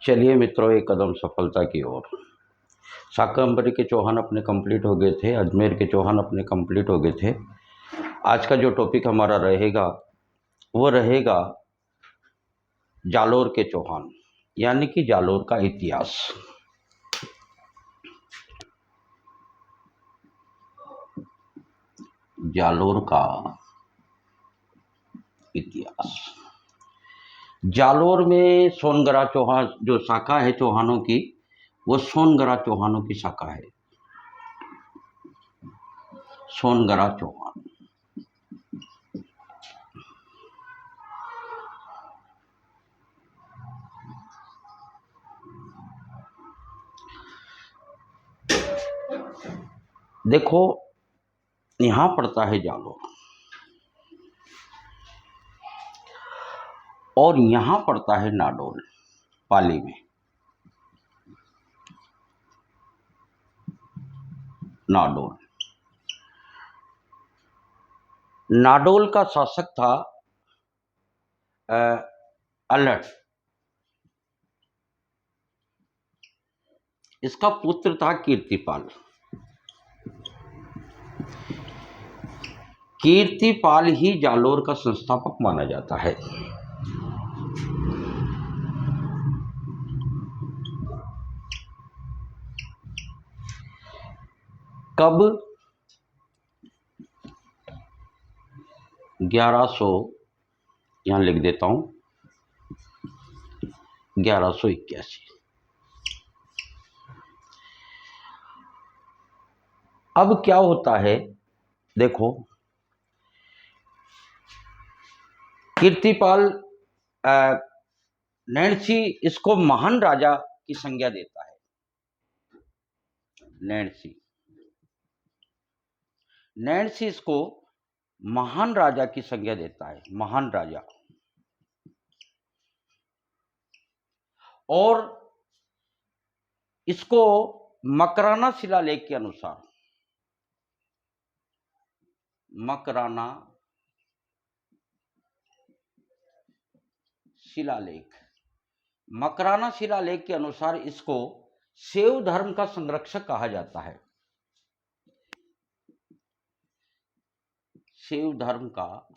चलिए मित्रों, एक कदम सफलता की ओर। शाकंभरी के चौहान अपने कंप्लीट हो गए थे, अजमेर के चौहान अपने कंप्लीट हो गए थे। आज का जो टॉपिक हमारा रहेगा वो रहेगा जालोर के चौहान, यानी कि जालोर का इतिहास। जालोर का इतिहास। जालोर में सोनगरा चौहान जो शाखा है चौहानों की, वो सोनगरा चौहानों की शाखा है। सोनगरा चौहान। देखो, यहां पड़ता है जालोर और यहां पड़ता है नाडोल, पाली में। नाडोल। नाडोल का शासक था अल्हट। इसका पुत्र था कीर्तिपाल। कीर्तिपाल ही जालोर का संस्थापक माना जाता है। कब? 1100, यहां लिख देता हूं, 1181। अब क्या होता है, देखो, कीर्तिपाल नैणसी इसको महान राजा की संज्ञा देता है। नैणसी इसको महान राजा की संज्ञा देता है, महान राजा। और इसको मकराना शिलालेख के अनुसार, मकराना शिलालेख के अनुसार इसको शैव धर्म का संरक्षक कहा जाता है। शैव धर्म का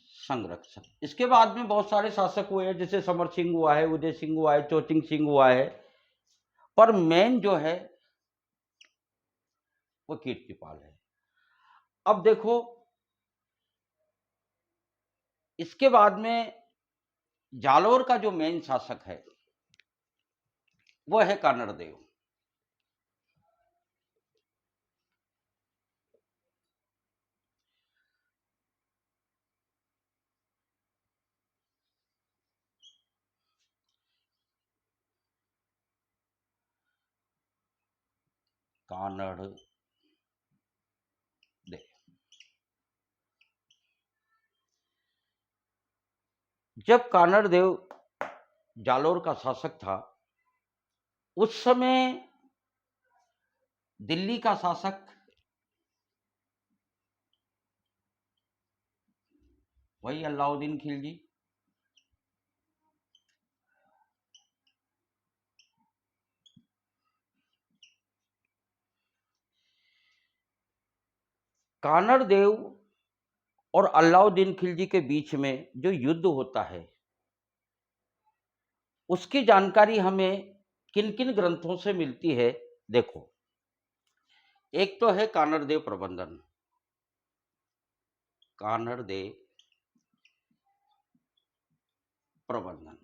संरक्षक। इसके बाद में बहुत सारे शासक हुए हैं, जैसे समर सिंह हुआ है, उदय सिंह हुआ है, चोचिंग सिंह हुआ है, पर मेन जो है वो कीर्तिपाल है। अब देखो, इसके बाद में जालोर का जो मेन शासक है वो है कानड़देव। कानड़देव। जब कानड़देव जालोर का शासक था, उस समय दिल्ली का शासक वही अलाउद्दीन खिलजी। कानड़देव और अलाउद्दीन खिलजी के बीच में जो युद्ध होता है उसकी जानकारी हमें किन किन ग्रंथों से मिलती है। देखो, एक तो है कानड़देव प्रबंधन, कानड़देव प्रबंधन।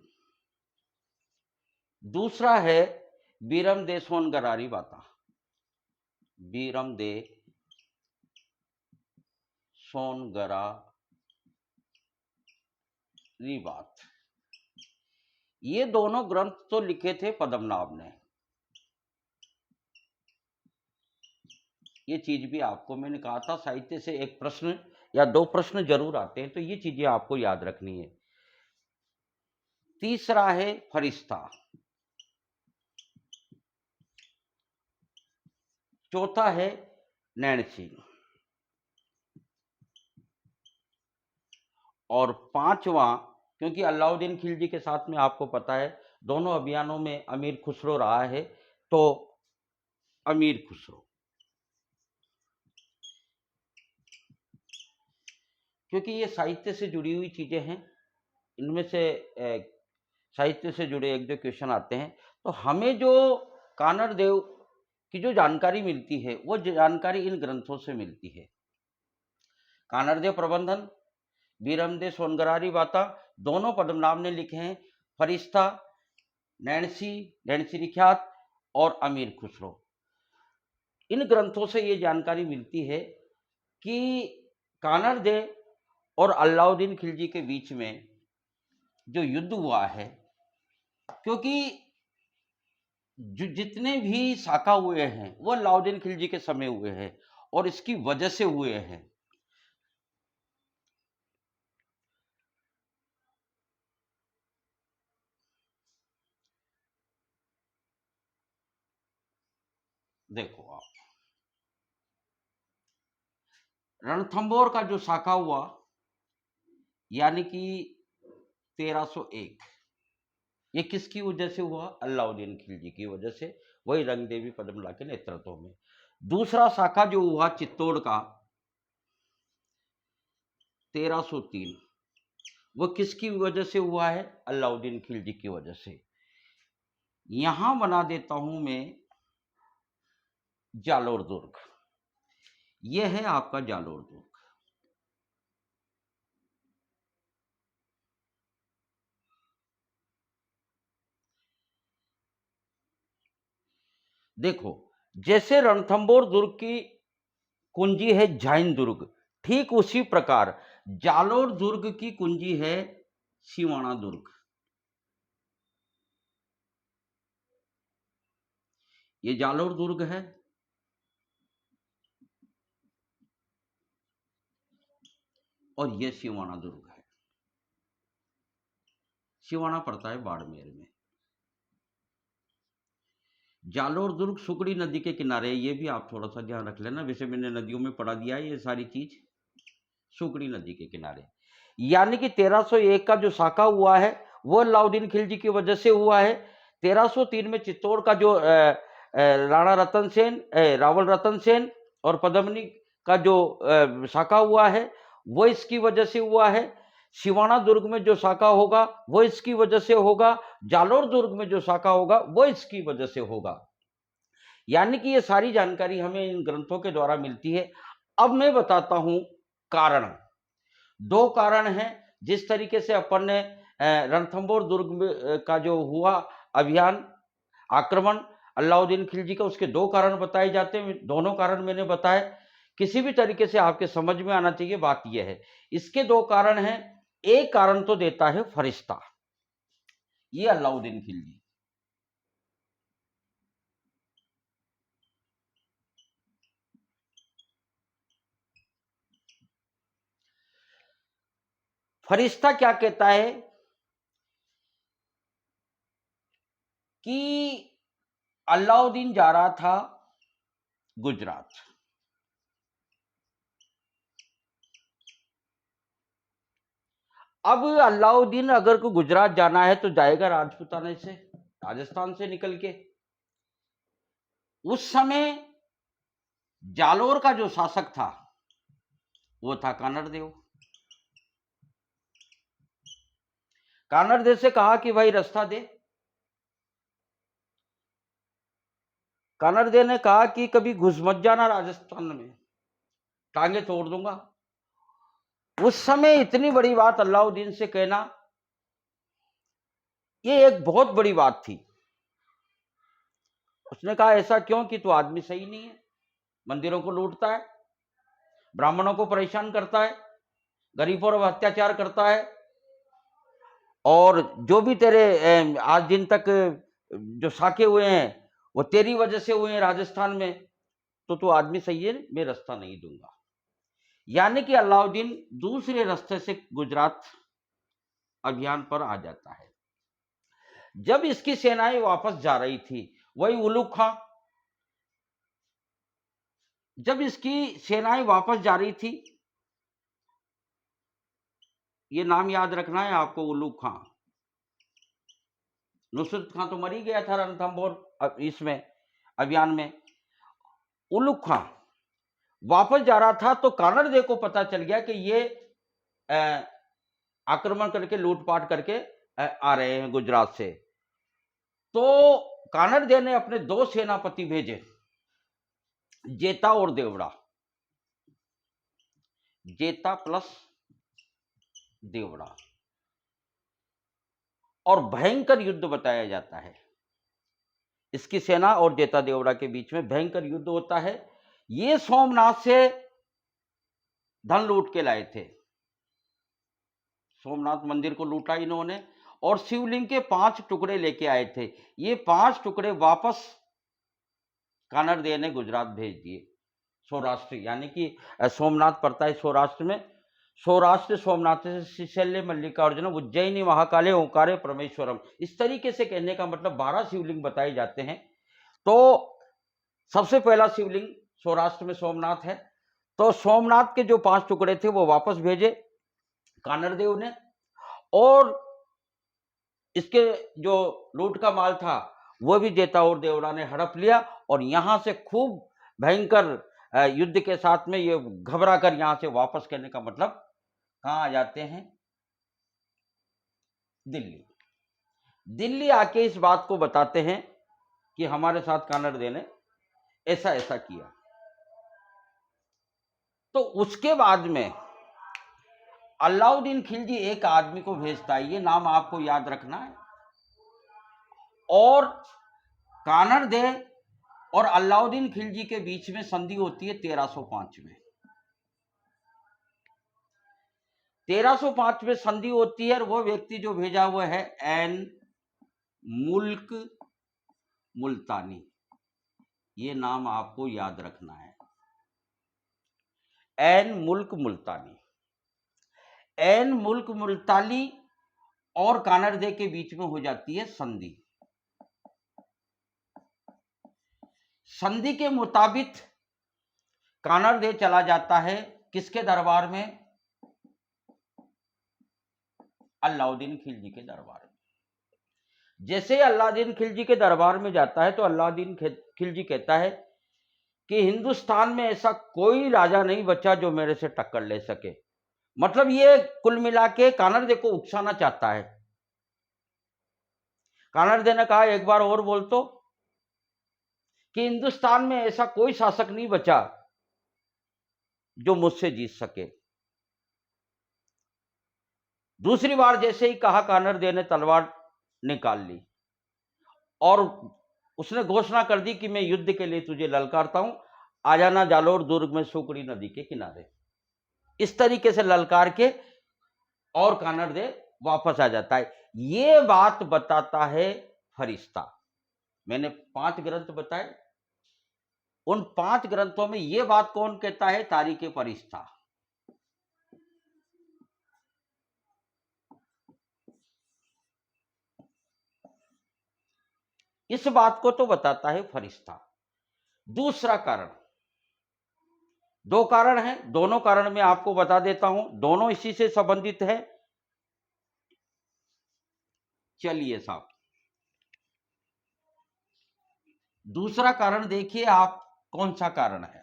दूसरा है बीरम दे सोनगरारी बाता, बीरम दे सोनगरारी बात। ये दोनों ग्रंथ तो लिखे थे पद्मनाभ ने। ये चीज भी आपको मैंने कहा था, साहित्य से एक प्रश्न या दो प्रश्न जरूर आते हैं, तो ये चीजें आपको याद रखनी है। तीसरा है फरिश्ता। चौथा है नैणसी। और पांचवा क्योंकि अलाउद्दीन खिलजी के साथ में आपको पता है दोनों अभियानों में अमीर खुसरो रहा है। तो अमीर खुसरो, क्योंकि ये साहित्य से जुड़ी हुई चीजें हैं, इनमें से साहित्य से जुड़े एक दो क्वेश्चन आते हैं। तो हमें जो कानड़ देव की जो जानकारी मिलती है वो जानकारी इन ग्रंथों से मिलती है। कानड़ देव प्रबंधन, बीरमदेव सोनगरारी बाता, दोनों पद्मनाभ ने लिखे हैं। फरिश्ता, नैन्सी निख्यात और अमीर खुसरो, इन ग्रंथों से ये जानकारी मिलती है कि कानड़ देव और अलाउद्दीन खिलजी के बीच में जो युद्ध हुआ है, क्योंकि जो जितने भी साका हुए हैं वो अलाउद्दीन खिलजी के समय हुए हैं और इसकी वजह से हुए हैं। देखो आप, रणथंबोर का जो साका हुआ यानी कि 1301, ये किसकी वजह से हुआ? अलाउद्दीन खिलजी की वजह से, वही रंग देवी पद्मला के नेतृत्व में। दूसरा साका जो हुआ चित्तौड़ का 1303, वो किसकी वजह से हुआ है? अलाउद्दीन खिलजी की वजह से। यहां बना देता हूं मैं जालोर दुर्ग, यह है आपका जालोर दुर्ग। देखो, जैसे रणथंबोर दुर्ग की कुंजी है जैन दुर्ग, ठीक उसी प्रकार जालोर दुर्ग की कुंजी है सिवाना दुर्ग। ये जालोर दुर्ग है और ये सिवाना दुर्ग है। सिवाना पड़ता है बाड़मेर में। जालोर दुर्ग सुकड़ी नदी के किनारे, ये भी आप थोड़ा सा ध्यान रख लेना, वैसे मैंने नदियों में पढ़ा दिया है ये सारी चीज। सुकड़ी नदी के किनारे, यानी कि 1301 का जो साका हुआ है वो अलाउद्दीन खिलजी की वजह से हुआ है। 1303 में चित्तौड़ का जो राणा रतन सेन, रावल रतन सेन और पद्मनी का जो साका हुआ है वो इसकी वजह से हुआ है। सिवाना दुर्ग में जो साका होगा वो इसकी वजह से होगा। जालोर दुर्ग में जो साका होगा वो इसकी वजह से होगा। यानी कि ये सारी जानकारी हमें इन ग्रंथों के द्वारा मिलती है। अब मैं बताता हूं कारण। दो कारण हैं जिस तरीके से अपन ने रणथंबोर दुर्ग का जो हुआ अभियान, आक्रमण अलाउद्दीन खिलजी का, उसके दो कारण बताए जाते हैं। दोनों कारण मैंने बताए, किसी भी तरीके से आपके समझ में आना चाहिए। बात यह है, इसके दो कारण हैं। एक कारण तो देता है फरिश्ता, ये अलाउद्दीन खिलजी। फरिश्ता क्या कहता है कि अलाउद्दीन जा रहा था गुजरात, अब अलाउद्दीन अगर को गुजरात जाना है तो जाएगा राजपूताना से, राजस्थान से निकल के। उस समय जालोर का जो शासक था वो था कानड़ देव। कानड़ देव से कहा कि भाई रास्ता दे। कानड़ देव ने कहा कि कभी घुस मत जाना राजस्थान में, टांगे तोड़ दूंगा। उस समय इतनी बड़ी बात अलाउद्दीन से कहना, ये एक बहुत बड़ी बात थी। उसने कहा ऐसा क्यों कि तू आदमी सही नहीं है, मंदिरों को लूटता है, ब्राह्मणों को परेशान करता है, गरीबों पर अत्याचार करता है, और जो भी तेरे आज दिन तक जो साके हुए हैं वो तेरी वजह से हुए हैं राजस्थान में, तो तू आदमी सही है, मैं रास्ता नहीं दूंगा। यानी कि अलाउद्दीन दूसरे रास्ते से गुजरात अभियान पर आ जाता है। जब इसकी सेनाएं वापस जा रही थी, वही उलुग खां, जब इसकी सेनाएं वापस जा रही थी, ये नाम याद रखना है आपको, उल्लू खां। नुसरत खां तो मर ही गया था रणथंभौर इसमें अभियान में। उल्लू खां वापस जा रहा था तो कानड़दे को पता चल गया कि ये आक्रमण करके लूटपाट करके आ रहे हैं गुजरात से। तो कानड़दे ने अपने 2 सेनापति भेजे, जेता और देवड़ा। जेता प्लस देवड़ा, और भयंकर युद्ध बताया जाता है। इसकी सेना और जेता देवड़ा के बीच में भयंकर युद्ध होता है। ये सोमनाथ से धन लूट के लाए थे, सोमनाथ मंदिर को लूटा इन्होंने, और शिवलिंग के 5 टुकड़े लेके आए थे। ये 5 टुकड़े वापस कानड़दे ने गुजरात भेज दिए, सौराष्ट्र, यानी कि सोमनाथ पड़ता है सौराष्ट्र में। सौराष्ट्र सोमनाथ से शैल्य मल्लिकार्जुन उज्जैनी महाकाले ओंकारे परमेश्वरम, इस तरीके से कहने का मतलब 12 शिवलिंग बताए जाते हैं। तो सबसे पहला शिवलिंग सौराष्ट्र में सोमनाथ है। तो सोमनाथ के जो 5 टुकड़े थे वो वापस भेजे कानड़देव ने, और इसके जो लूट का माल था वो भी जेता और देवड़ा ने हड़प लिया, और यहां से खूब भयंकर युद्ध के साथ में ये घबरा कर यहां से वापस करने का मतलब कहां आ जाते हैं, दिल्ली। दिल्ली आके इस बात को बताते हैं कि हमारे साथ कानड़दे ने ऐसा ऐसा किया। तो उसके बाद में अलाउद्दीन खिलजी एक आदमी को भेजता है, ये नाम आपको याद रखना है। और कानड़दे और अलाउद्दीन खिलजी के बीच में संधि होती है 1305 में। 1305 में संधि होती है, और वो व्यक्ति जो भेजा हुआ है एन मुल्क मुल्तानी, ये नाम आपको याद रखना है, एन मुल्क मुल्तानी। एन मुल्क मुल्तानी और कानड़दे के बीच में हो जाती है संधि। संधि के मुताबिक कानड़दे चला जाता है किसके दरबार में, अलाउद्दीन खिलजी के दरबार में। जैसे अलाउद्दीन खिलजी के दरबार में जाता है तो अलाउद्दीन खिलजी कहता है कि हिंदुस्तान में ऐसा कोई राजा नहीं बचा जो मेरे से टक्कर ले सके। मतलब ये कुल मिला के कानड़दे को उकसाना चाहता है। कानड़दे ने कहा एक बार और बोल तो, कि हिंदुस्तान में ऐसा कोई शासक नहीं बचा जो मुझसे जीत सके। दूसरी बार जैसे ही कहा, कानड़दे ने तलवार निकाल ली और उसने घोषणा कर दी कि मैं युद्ध के लिए तुझे ललकारता हूं, आ जाना जालोर दुर्ग में सुकड़ी नदी के किनारे। इस तरीके से ललकार के और कानड़दे वापस आ जाता है। ये बात बताता है फरिश्ता। मैंने 5 ग्रंथ बताए, उन 5 ग्रंथों में ये बात कौन कहता है, तारीख फरिश्ता। इस बात को तो बताता है फरिश्ता। दूसरा कारण, 2 कारण हैं, दोनों कारण मैं आपको बता देता हूं, दोनों इसी से संबंधित है। चलिए साहब, दूसरा कारण देखिए आप कौन सा कारण है।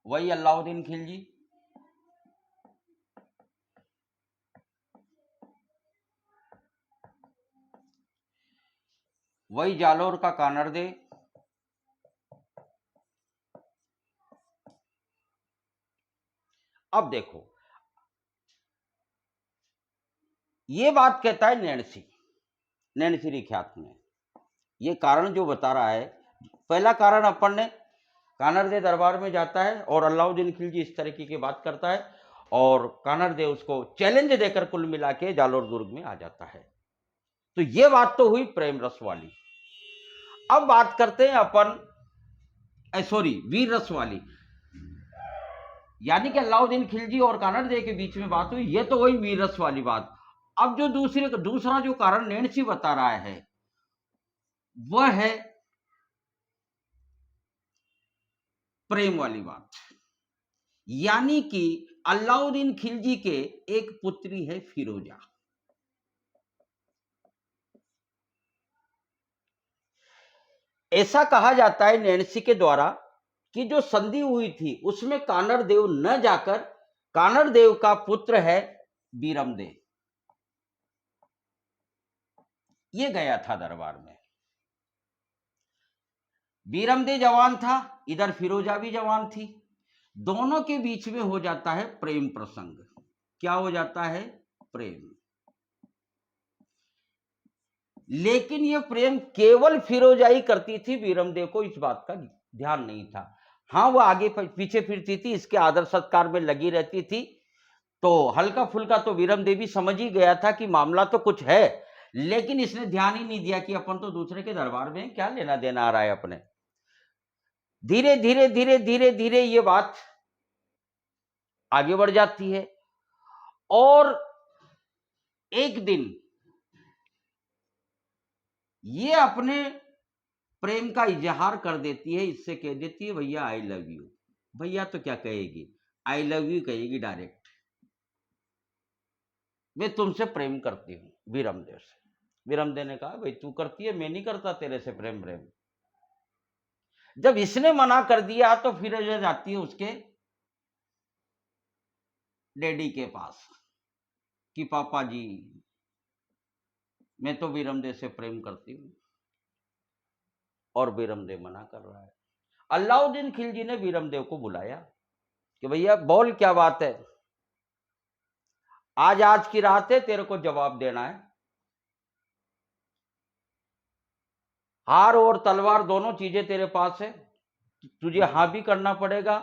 वही अलाउद्दीन खिलजी, वही जालोर का कानड़दे, अब देखो ये बात कहता है नैणसी रिख्यात में। ये कारण जो बता रहा है, पहला कारण अपन ने कानड़दे दरबार में जाता है और अलाउद्दीन खिलजी इस तरीके की बात करता है, और कानड़दे उसको चैलेंज देकर कुल मिला के जालोर दुर्ग में आ जाता है। तो ये बात तो हुई प्रेम रस वाली। अब बात करते हैं अपन वीर रस वाली, यानी कि अलाउद्दीन खिलजी और कानड़दे के बीच में बात हुई, ये तो वही वीर रस वाली बात। अब जो दूसरा जो कारण नैन्सी बता रहा है वह है प्रेम वाली बात। यानी कि अलाउद्दीन खिलजी के एक पुत्री है फिरोजा। ऐसा कहा जाता है नैन्सी के द्वारा कि जो संधि हुई थी उसमें कानड़ देव न जाकर कानड़ देव का पुत्र है बीरमदेव, ये गया था दरबार में। बीरमदेव जवान था, इधर फिरोजा भी जवान थी, दोनों के बीच में हो जाता है प्रेम प्रसंग। क्या हो जाता है? प्रेम। लेकिन यह प्रेम केवल फिरोजा ही करती थी, बीरमदेव को इस बात का ध्यान नहीं था। हाँ, वो आगे पीछे फिरती थी, इसके आदर सत्कार में लगी रहती थी, तो हल्का फुल्का तो बीरमदेव भी समझ ही गया था कि मामला तो कुछ है, लेकिन इसने ध्यान ही नहीं दिया कि अपन तो दूसरे के दरबार में क्या लेना देना आ रहा है अपने। धीरे धीरे धीरे धीरे धीरे ये बात आगे बढ़ जाती है और एक दिन ये अपने प्रेम का इजहार कर देती है, इससे कह देती है भैया आई लव यू। भैया तो क्या कहेगी, आई लव यू कहेगी डायरेक्ट। मैं तुमसे प्रेम करती हूं बीरमदेव से। बीरमदेव ने कहा भाई तू करती है, मैं नहीं करता तेरे से प्रेम। जब इसने मना कर दिया तो फिर जाती है उसके डैडी के पास कि पापा जी मैं तो बीरमदेव से प्रेम करती हूं, और बीरमदेव मना कर रहा है। अलाउद्दीन खिलजी ने बीरमदेव को बुलाया कि भैया बोल क्या बात है, आज की रात है, तेरे को जवाब देना है। हार और तलवार दोनों चीजें तेरे पास है, तुझे हां भी करना पड़ेगा,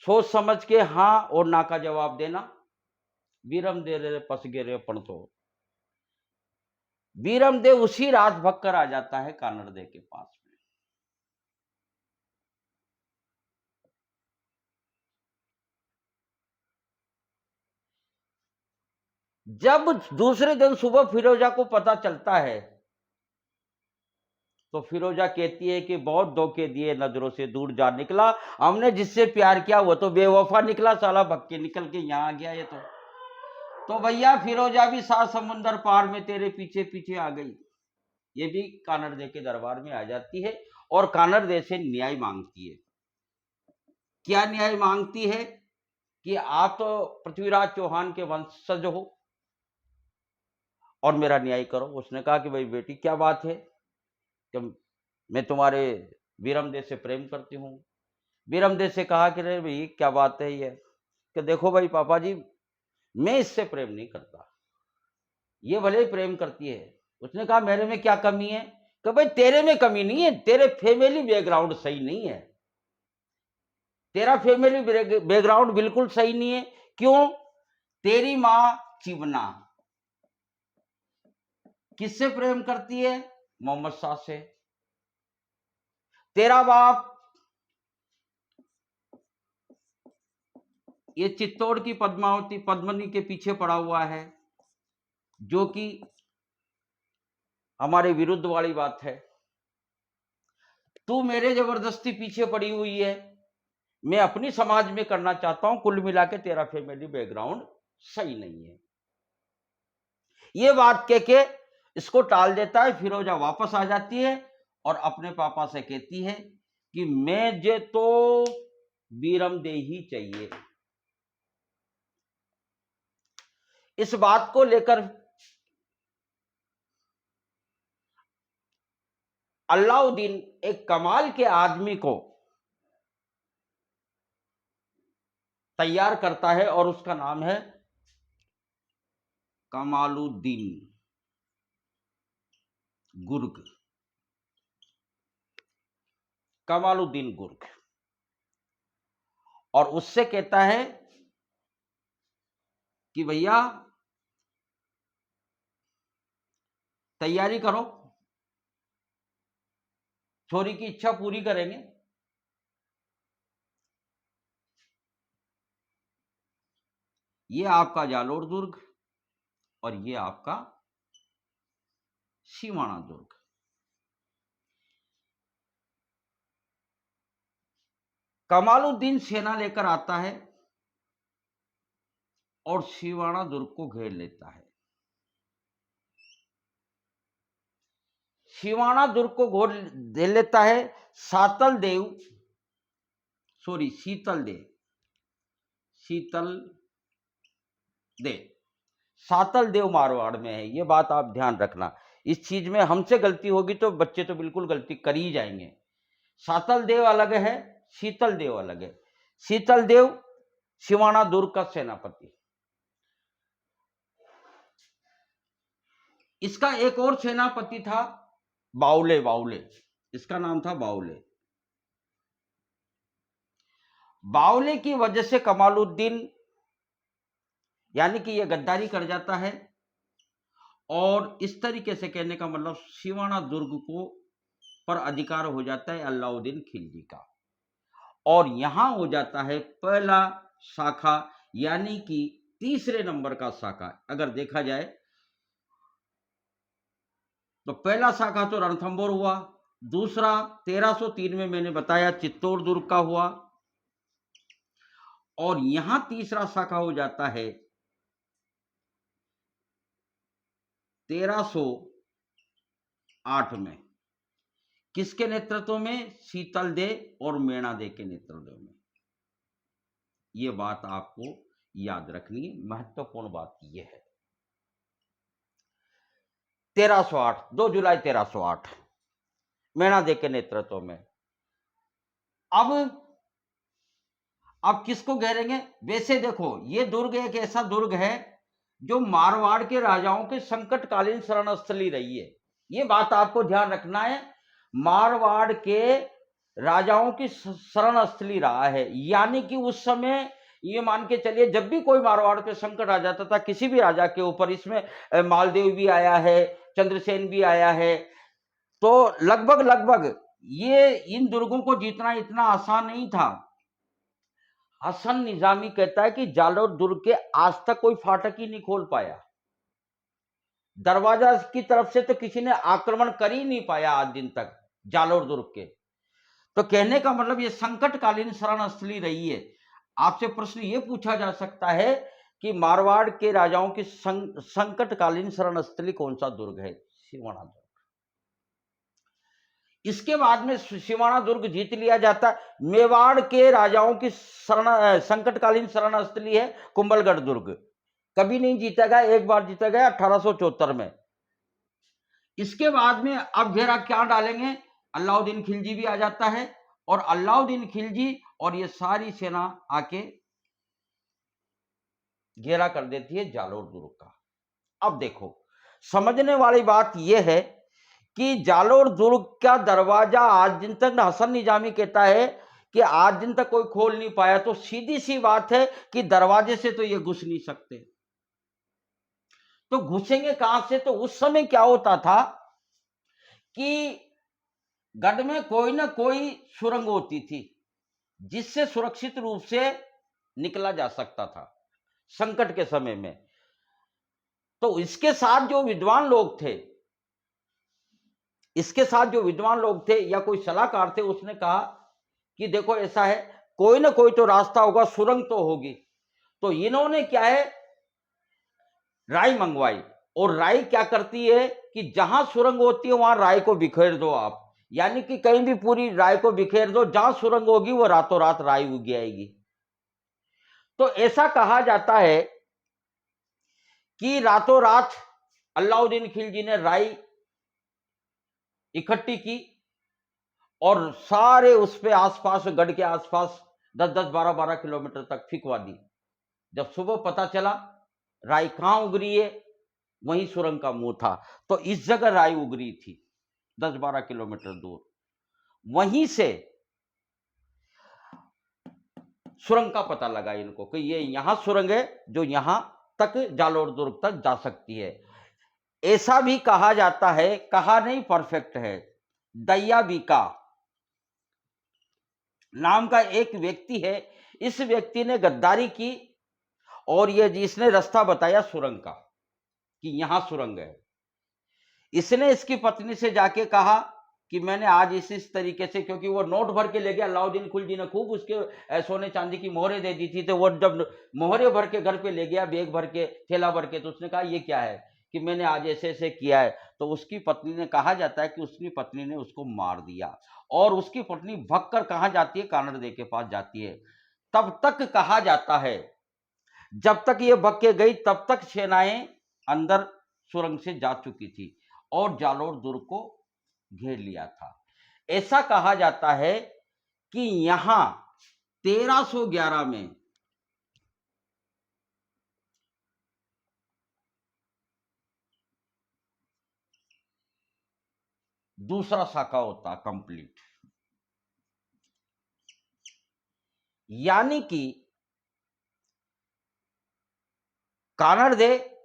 सोच समझ के हां और ना का जवाब देना। बीरमदेव पस गिरे पण तो बीरमदेव उसी रात भगकर आ जाता है कानड़देव के पास में। जब दूसरे दिन सुबह फिरोजा को पता चलता है तो फिरोजा कहती है कि बहुत धोखे दिए, नजरों से दूर जा निकला, हमने जिससे प्यार किया वो तो बेवफा निकला, साला भग के निकल के यहां आ गया ये तो भैया फिरोजा भी 7 समुंदर पार में तेरे पीछे पीछे आ गई। ये भी कानड़देव के दरबार में आ जाती है और कानड़देव से न्याय मांगती है। क्या न्याय मांगती है कि आप तो पृथ्वीराज चौहान के वंशज हो और मेरा न्याय करो। उसने कहा कि भाई बेटी क्या बात है कि मैं तुम्हारे बीरमदेव से प्रेम करती हूँ। बीरमदेव से कहा कि रे भाई क्या बात है ये, कि देखो भाई पापा जी मैं इससे प्रेम नहीं करता, ये भले ही प्रेम करती है। उसने कहा मेरे में क्या कमी है? कि भाई तेरे में कमी नहीं है, तेरे फैमिली बैकग्राउंड सही नहीं है, तेरा फैमिली बैकग्राउंड बिल्कुल सही नहीं है। क्यों? तेरी मां चिवना किससे प्रेम करती है? मोहम्मद शाह से। तेरा बाप ये चित्तौड़ की पद्मावती पद्मनी के पीछे पड़ा हुआ है, जो कि हमारे विरुद्ध वाली बात है। तू मेरे जबरदस्ती पीछे पड़ी हुई है, मैं अपनी समाज में करना चाहता हूं, कुल मिला के तेरा फैमिली बैकग्राउंड सही नहीं है। ये बात कह के इसको टाल देता है। फिरोजा वापस आ जाती है और अपने पापा से कहती है कि मैं जे तो बीरमदेव ही चाहिए। इस बात को लेकर अलाउद्दीन एक कमाल के आदमी को तैयार करता है और उसका नाम है कमालुद्दीन गुर्ग। कमालुद्दीन गुर्ग, और उससे कहता है कि भैया तैयारी करो, छोरी की इच्छा पूरी करेंगे। ये आपका जालोर दुर्ग, और ये आपका सिवाना दुर्ग। कमालुद्दीन सेना लेकर आता है और सिवाना दुर्ग को घेर लेता है। सिवाना दुर्ग को घेर लेता है। सातल देव मारवाड़ में है, ये बात आप ध्यान रखना। इस चीज में हमसे गलती होगी तो बच्चे तो बिल्कुल गलती कर ही जाएंगे। सातल देव अलग है, शीतल देव अलग है। शीतल देव सिवाना दुर्ग का सेनापति। इसका एक और सेनापति था बावले। इसका नाम था बावले की वजह से कमालुद्दीन यानी कि यह गद्दारी कर जाता है और इस तरीके से कहने का मतलब सिवाना दुर्ग को पर अधिकार हो जाता है अलाउद्दीन खिलजी का, और यहां हो जाता है पहला शाखा यानी कि तीसरे नंबर का शाखा। अगर देखा जाए तो पहला शाखा तो रणथंभौर हुआ, दूसरा 1303 में मैंने बताया चित्तौड़ दुर्ग का हुआ, और यहां तीसरा शाखा हो जाता है 1308 में। किसके नेतृत्व में? शीतल दे और मेणा दे के नेतृत्व में। यह बात आपको याद रखनी है, महत्वपूर्ण बात यह है। 1308, 2 जुलाई 1308 मेणा दे के नेतृत्व में। अब किसको घेरेंगे? वैसे देखो, ये दुर्ग एक ऐसा दुर्ग है जो मारवाड़ के राजाओं के संकटकालीन शरणस्थली रही है। ये बात आपको ध्यान रखना है, मारवाड़ के राजाओं की शरणस्थली रहा है। यानी कि उस समय ये मान के चलिए, जब भी कोई मारवाड़ पे संकट आ जाता था किसी भी राजा के ऊपर, इसमें मालदेव भी आया है, चंद्रसेन भी आया है, तो लगभग ये इन दुर्गों को जीतना इतना आसान नहीं था। हसन निजामी कहता है कि जालोर दुर्ग के आज तक कोई फाटक ही नहीं खोल पाया, दरवाजा की तरफ से तो किसी ने आक्रमण कर ही नहीं पाया आज दिन तक जालोर दुर्ग के। तो कहने का मतलब ये संकटकालीन शरणस्थली रही है। आपसे प्रश्न ये पूछा जा सकता है कि मारवाड़ के राजाओं की संकटकालीन शरणस्थली कौन सा दुर्ग है? सिवाना दुर्ग। इसके बाद में सिवाना दुर्ग जीत लिया जाता। मेवाड़ के राजाओं की संकटकालीन शरणस्थली है कुंभलगढ़ दुर्ग। कभी नहीं जीता गया, एक बार जीता गया 1874 में। इसके बाद में अब घेरा क्या डालेंगे? अलाउद्दीन खिलजी भी आ जाता है, और अलाउद्दीन खिलजी और ये सारी सेना आके घेरा कर देती है जालोर दुर्ग का। अब देखो, समझने वाली बात यह है कि जालोर दुर्ग का दरवाजा आज दिन तक हसन निजामी कहता है कि आज दिन तक कोई खोल नहीं पाया। तो सीधी सी बात है कि दरवाजे से तो ये घुस नहीं सकते, तो घुसेंगे कहां से? तो उस समय क्या होता था कि गढ़ में कोई ना कोई सुरंग होती थी जिससे सुरक्षित रूप से निकला जा सकता था संकट के समय में। तो इसके साथ जो विद्वान लोग थे या कोई सलाहकार थे, उसने कहा कि देखो ऐसा है, कोई ना कोई तो रास्ता होगा, सुरंग तो होगी। तो इन्होंने क्या है, राई मंगवाई, और राई क्या करती है कि जहां सुरंग होती है वहां राई को बिखेर दो आप, यानी कि कहीं भी पूरी राई को बिखेर दो, जहां सुरंग होगी वो रातों रात राई उग आएगी। तो ऐसा कहा जाता है कि रातों रात अलाउद्दीन खिलजी ने राई इकट्ठी की और सारे उस पे आसपास, गढ़ के आसपास 10-10, 12-12 किलोमीटर तक फिकवा दी। जब सुबह पता चला राई कहां उग रही है, वहीं सुरंग का मुंह था, तो इस जगह राई उग रही थी 10-12 किलोमीटर दूर। वहीं से सुरंग का पता लगा इनको कि ये यहां सुरंग है जो यहां तक जालोर दुर्ग तक जा सकती है। ऐसा भी कहा जाता है, कहा नहीं परफेक्ट है, दैया बीका नाम का एक व्यक्ति है, इस व्यक्ति ने गद्दारी की और ये जिसने रास्ता बताया सुरंग का। कि यहां सुरंग है। इसने इसकी पत्नी से जाके कहा कि मैंने आज इस तरीके से, क्योंकि वो नोट भर के ले गया, अलाउद्दीन खिलजी ने खूब उसके सोने चांदी की मोहरें दे दी थी, तो वो जब मोहरे भर के घर पे ले गया, बैग भर के, थैला भर के, तो उसने कहा ये क्या है, कि मैंने आज ऐसे ऐसे किया है। तो उसकी पत्नी ने, कहा जाता है कि उसकी पत्नी ने उसको मार दिया, और उसकी पत्नी भग कर कहां जाती है, कानड़दे के पास जाती है। तब तक कहा जाता है, जब तक ये भग के गई तब तक सेनाएं अंदर सुरंग से जा चुकी थी और जालोर दुर्ग को घेर लिया था। ऐसा कहा जाता है कि यहां 1311 में दूसरा शाखा होता कंप्लीट, यानी कि कानड़दे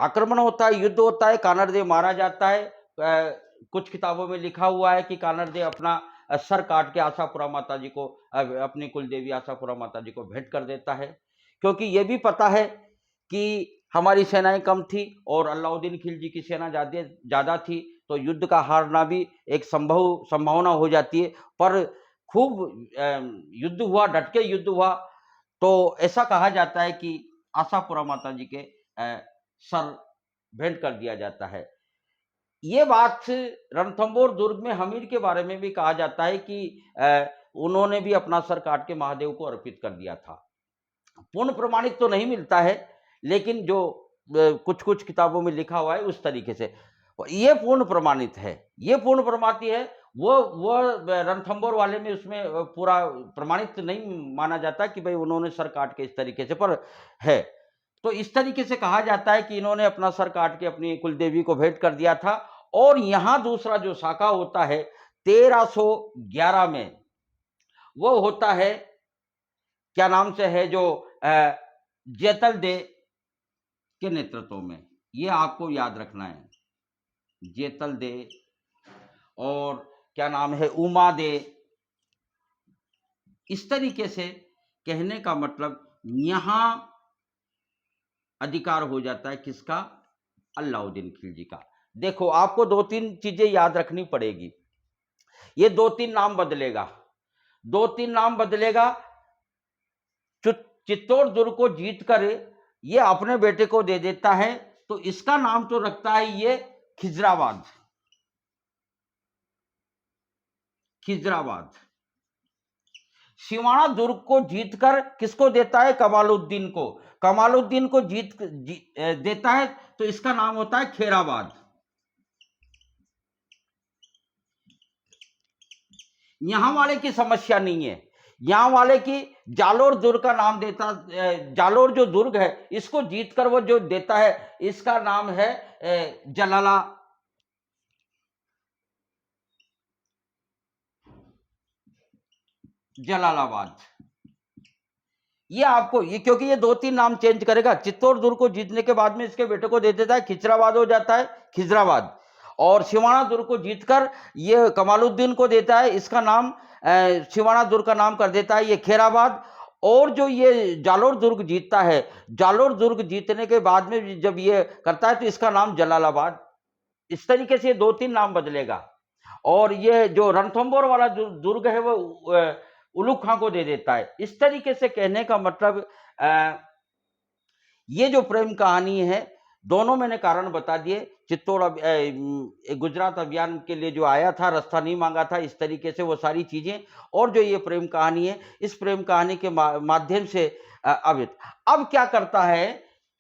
आक्रमण होता है, युद्ध होता है, कानड़दे मारा जाता है। कुछ किताबों में लिखा हुआ है कि कानड़दे अपना सर काट के आशापुरा माता जी को, अपनी कुल देवी आशापुरा माता जी को भेंट कर देता है, क्योंकि यह भी पता है कि हमारी सेनाएं कम थी और अलाउद्दीन खिलजी की सेना ज्यादा थी, तो युद्ध का हारना भी एक संभावना हो जाती है। पर खूब युद्ध हुआ, डटके युद्ध हुआ, तो ऐसा कहा जाता है कि आशापुरा माता जी के सर भेंट कर दिया जाता है। ये बात रणथंभौर दुर्ग में हमीर के बारे में भी कहा जाता है कि उन्होंने भी अपना सर काट के महादेव को अर्पित कर दिया था। पूर्ण प्रमाणित तो नहीं मिलता है, लेकिन जो कुछ कुछ किताबों में लिखा हुआ है उस तरीके से ये पूर्ण प्रमाणित है। ये पूर्ण प्रमाणित है, वो रणथंभौर वाले में उसमें पूरा प्रमाणित नहीं माना जाता कि भाई उन्होंने सर काट के इस तरीके से, पर है। तो इस तरीके से कहा जाता है कि इन्होंने अपना सर काट के अपनी कुलदेवी को भेंट कर दिया था। और यहां दूसरा जो शाखा होता है 1311 में, वो होता है, क्या नाम से है, जो जेतल दे के नेतृत्व में। ये आपको याद रखना है, जेतल दे, और क्या नाम है, उमा दे। इस तरीके से कहने का मतलब यहां अधिकार हो जाता है किसका, अलाउद्दीन खिलजी का। देखो आपको दो तीन चीजें याद रखनी पड़ेगी। ये दो तीन नाम बदलेगा, दो तीन नाम बदलेगा। चित्तौड़ दुर्ग को जीत कर ये अपने बेटे को दे देता है, तो इसका नाम तो रखता है ये खिजराबाद। खिजराबाद। सिवाना दुर्ग को जीतकर किसको देता है, कमालुद्दीन को। कमालुद्दीन को देता है, तो इसका नाम होता है खेराबाद। यहां वाले की समस्या नहीं है, यहां वाले की जालोर दुर्ग का नाम देता, जालोर जो दुर्ग है इसको जीतकर वो जो देता है, इसका नाम है जलालाबाद। ये आपको, ये क्योंकि ये दो तीन नाम चेंज करेगा। चित्तौड़ दुर्ग को जीतने के बाद में इसके बेटे को दे देता है, खिचराबाद हो जाता है खिजराबाद। और सिवाना दुर्ग को जीतकर ये कमालुद्दीन को देता है, इसका नाम सिवाना दुर्ग का नाम कर देता है ये खेराबाद। और जो ये जालोर दुर्ग जीतता है, जालोर दुर्ग जीतने के बाद में जब ये करता है, तो इसका नाम जलालाबाद। इस तरीके से दो तीन नाम बदलेगा। और ये जो रणथंभौर वाला दुर्ग है वो उलूग खां को दे देता है। इस तरीके से कहने का मतलब ये जो प्रेम कहानी है, दोनों मैंने कारण बता दिए। चित्तौड़ गुजरात अभियान के लिए जो आया था, रास्ता नहीं मांगा था, इस तरीके से वो सारी चीजें, और जो ये प्रेम कहानी है, इस प्रेम कहानी के माध्यम से अब क्या करता है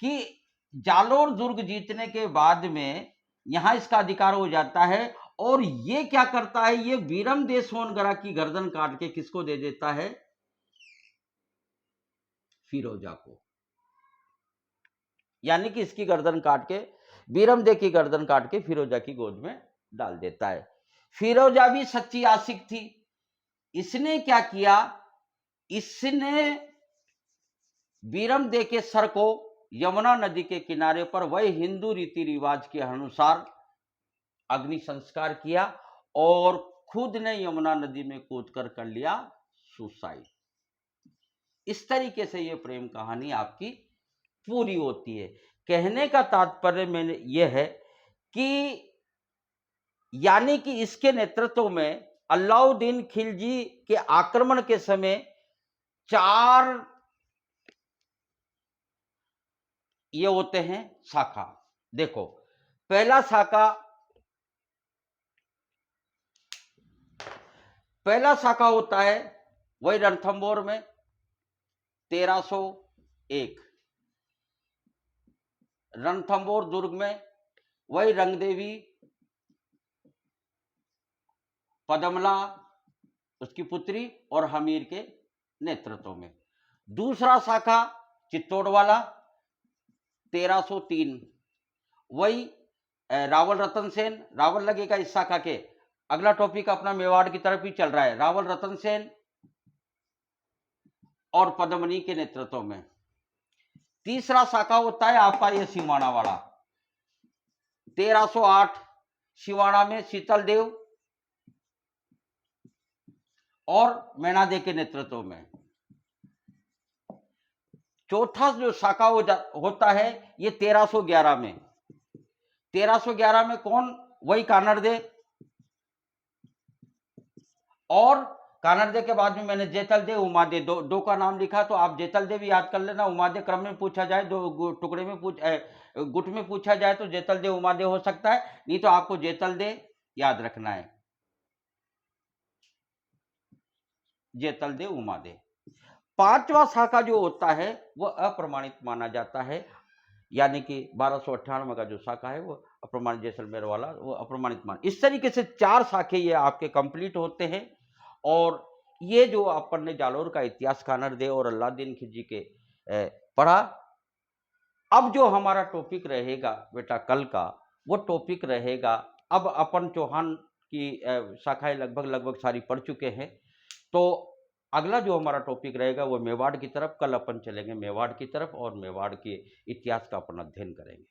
कि जालोर दुर्ग जीतने के बाद में यहां इसका अधिकार हो जाता है। और ये क्या करता है, ये बीरम दे सोनगरा की गर्दन काट के किसको दे देता है, फिरोजा को। यानी कि इसकी गर्दन काट के, बीरम दे की गर्दन काट के फिरोजा की गोद में डाल देता है। फिरोजा भी सच्ची आशिक थी। इसने क्या किया, इसने बीरम दे के सर को यमुना नदी के किनारे पर वही हिंदू रीति रिवाज के अनुसार अग्नि संस्कार किया, और खुद ने यमुना नदी में कूदकर कर लिया सुसाइड। इस तरीके से यह प्रेम कहानी आपकी पूरी होती है। कहने का तात्पर्य मैंने यह है कि यानी कि इसके नेतृत्व में अलाउद्दीन खिलजी के आक्रमण के समय 4 ये होते हैं शाखा। देखो, पहला शाखा होता है वही रणथंभौर में 1301, रणथंभौर दुर्ग में वही रंगदेवी पदमला उसकी पुत्री और हमीर के नेतृत्व में। दूसरा शाखा चित्तौड़ वाला 1303, वही रावल रतन सेन, रावल लगेगा इस शाखा के। अगला टॉपिक अपना मेवाड़ की तरफ ही चल रहा है। रावल रतन सेन और पद्मनी के नेतृत्व में। तीसरा शाखा होता है आपका ये सिवाना वाला 1308, सिवाना में शीतल देव और मैनादे के नेतृत्व में। चौथा जो शाखा होता है ये 1311 में। 1311 में कौन? वही कानड़दे, और कानड़दे के बाद में मैंने जेतलदे उमादे दो का नाम लिखा, तो आप जेतलदे भी याद कर लेना। उमादे क्रम में पूछा जाए, दो टुकड़े में गुट में पूछा जाए तो जेतलदे उमादे हो सकता है, नहीं तो आपको जेतलदे याद रखना है, जेतलदे उमादे। पांचवा शाखा जो होता है वो अप्रमाणित माना जाता है, यानी कि 1298 का जो शाखा है वो अप्रमाणित, जैसलमेर वाला वो अप्रमाणित मान। इस तरीके से 4 शाखे ये आपके कंप्लीट होते हैं। और ये जो अपन ने जालोर का इतिहास कानड़दे और अलाउद्दीन खिलजी के पढ़ा। अब जो हमारा टॉपिक रहेगा बेटा कल का, वो टॉपिक रहेगा, अब अपन चौहान की शाखाएं लगभग सारी पढ़ चुके हैं, तो अगला जो हमारा टॉपिक रहेगा वो मेवाड़ की तरफ। कल अपन चलेंगे मेवाड़ की तरफ और मेवाड़ के इतिहास का अपन अध्ययन करेंगे।